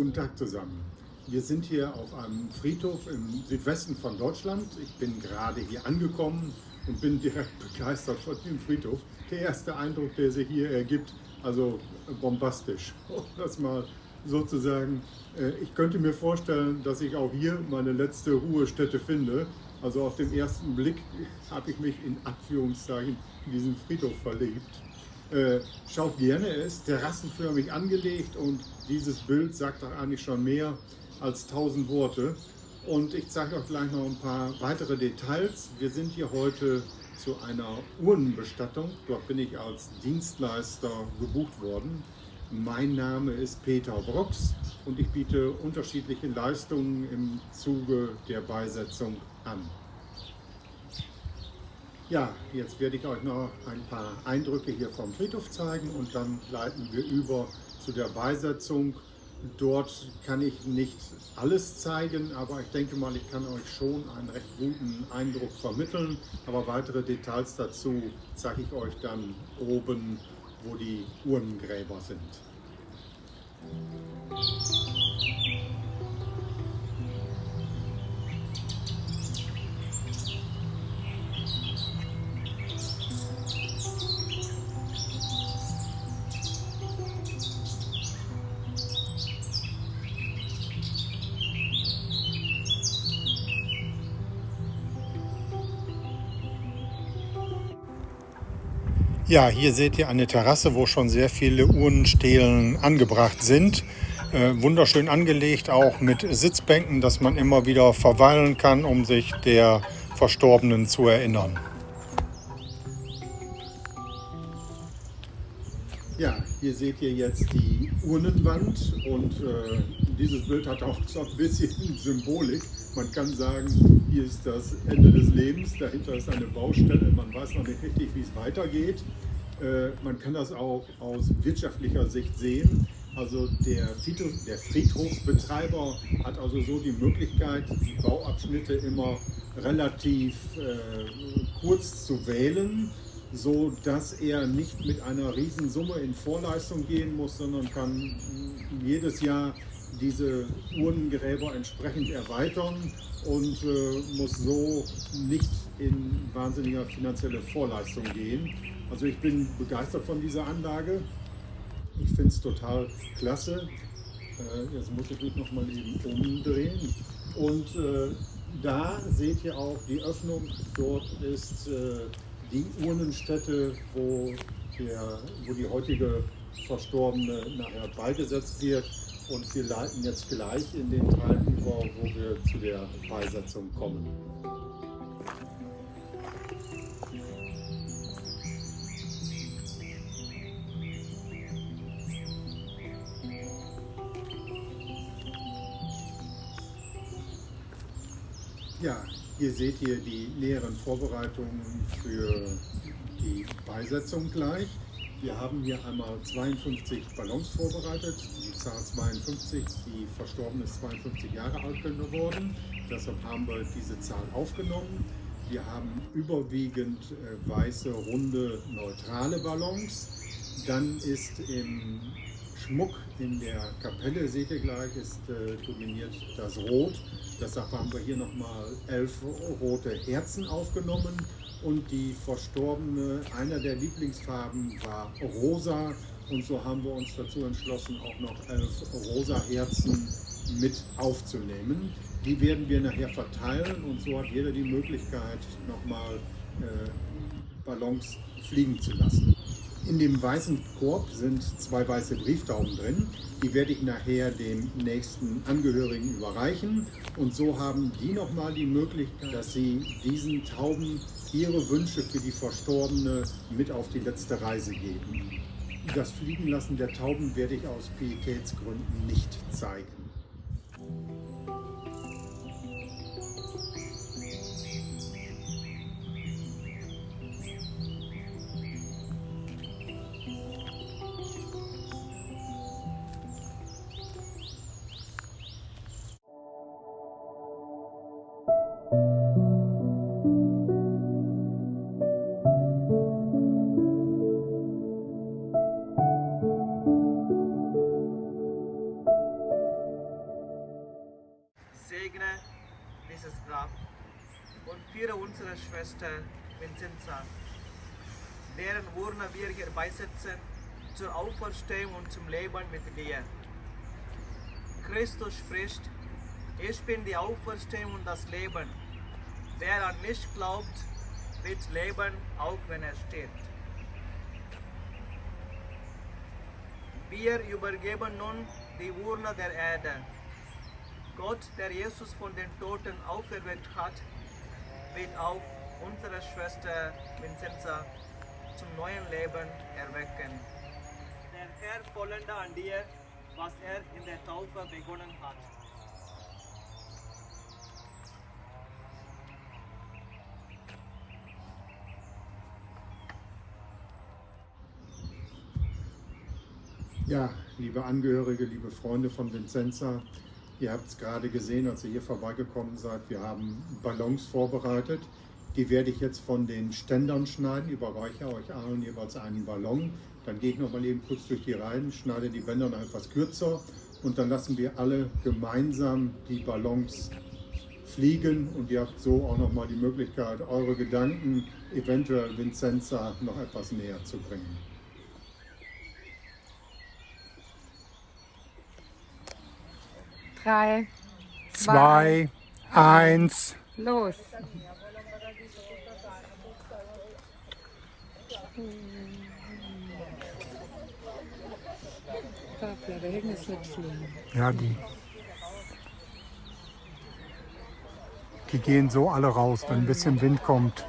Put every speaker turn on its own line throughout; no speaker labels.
Guten Tag zusammen. Wir sind hier auf einem Friedhof im Südwesten von Deutschland. Ich bin gerade hier angekommen und bin direkt begeistert von dem Friedhof. Der erste Eindruck, der sich hier ergibt, also bombastisch. Um das mal sozusagen, ich könnte mir vorstellen, dass ich auch hier meine letzte Ruhestätte finde. Also auf den ersten Blick habe ich mich in Anführungszeichen in diesen Friedhof verliebt. Schaut gerne, er ist terrassenförmig angelegt und dieses Bild sagt doch eigentlich schon mehr als 1000 Worte. Und ich zeige euch gleich noch ein paar weitere Details. Wir sind hier heute zu einer Urnenbestattung. Dort bin ich als Dienstleister gebucht worden. Mein Name ist Peter Brox und ich biete unterschiedliche Leistungen im Zuge der Beisetzung an. Ja, jetzt werde ich euch noch ein paar Eindrücke hier vom Friedhof zeigen und dann leiten wir über zu der Beisetzung. Dort kann ich nicht alles zeigen, aber ich denke mal, ich kann euch schon einen recht guten Eindruck vermitteln. Aber weitere Details dazu zeige ich euch dann oben, wo die Urnengräber sind. Ja, hier seht ihr eine Terrasse, wo schon sehr viele Urnenstelen angebracht sind. Wunderschön angelegt, auch mit Sitzbänken, dass man immer wieder verweilen kann, um sich der Verstorbenen zu erinnern. Ja, hier seht ihr jetzt die Urnenwand und dieses Bild hat auch so ein bisschen Symbolik. Man kann sagen, hier ist das Ende des Lebens, dahinter ist eine Baustelle, man weiß noch nicht richtig, wie es weitergeht. Man kann das auch aus wirtschaftlicher Sicht sehen. Also der Friedhofsbetreiber hat also so die Möglichkeit, die Bauabschnitte immer relativ kurz zu wählen, so dass er nicht mit einer Riesensumme in Vorleistung gehen muss, sondern kann jedes Jahr diese Urnengräber entsprechend erweitern und muss so nicht in wahnsinniger finanzielle Vorleistung gehen. Also ich bin begeistert von dieser Anlage. Ich finde es total klasse. Jetzt muss ich mich noch mal eben umdrehen. Und da seht ihr auch die Öffnung. Dort ist die Urnenstätte, wo die heutige Verstorbene nachher beigesetzt wird. Und wir leiten jetzt gleich in den Teil über, wo wir zu der Beisetzung kommen. Ja, hier seht ihr die näheren Vorbereitungen für die Beisetzung gleich. Wir haben hier einmal 52 Ballons vorbereitet. Die Zahl 52, die Verstorbene ist 52 Jahre alt geworden. Deshalb haben wir diese Zahl aufgenommen. Wir haben überwiegend weiße, runde, neutrale Ballons. Dann ist im Schmuck in der Kapelle, seht ihr gleich, ist dominiert das Rot. Deshalb haben wir hier nochmal 11 rote Herzen aufgenommen. Und die Verstorbene, einer der Lieblingsfarben war rosa. Und so haben wir uns dazu entschlossen, auch noch 11 rosa Herzen mit aufzunehmen. Die werden wir nachher verteilen und so hat jeder die Möglichkeit, nochmal Ballons fliegen zu lassen. In dem weißen Korb sind 2 weiße Brieftauben drin. Die werde ich nachher dem nächsten Angehörigen überreichen. Und so haben die nochmal die Möglichkeit, dass sie diesen Tauben ihre Wünsche für die Verstorbene mit auf die letzte Reise geben. Das Fliegenlassen der Tauben werde ich aus Pietätsgründen nicht zeigen.
segne dieses Grab und führe unsere Schwester Vincenza, deren Urne wir hier beisetzen, zur Auferstehung und zum Leben mit dir. Christus spricht, ich bin die Auferstehung und das Leben. Wer an mich glaubt, wird leben, auch wenn er stirbt. Wir übergeben nun die Urne der Erde. Gott, der Jesus von den Toten auferweckt hat, wird auch unsere Schwester Vincenza zum neuen Leben erwecken. Der Herr vollende an dir, was er in der Taufe begonnen hat.
Ja, liebe Angehörige, liebe Freunde von Vincenza, ihr habt es gerade gesehen, als ihr hier vorbeigekommen seid. Wir haben Ballons vorbereitet. Die werde ich jetzt von den Ständern schneiden, überreiche euch allen jeweils einen Ballon. Dann gehe ich noch mal eben kurz durch die Reihen, schneide die Bänder noch etwas kürzer und dann lassen wir alle gemeinsam die Ballons fliegen und ihr habt so auch noch mal die Möglichkeit, eure Gedanken eventuell Vincenza noch etwas näher zu bringen.
3,
2, 1.
los. Da Regen ist nicht schlimm.
Ja, die gehen so alle raus, wenn ein bisschen Wind kommt.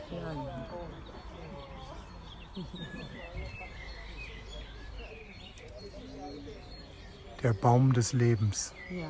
Der Baum des Lebens.
Ja.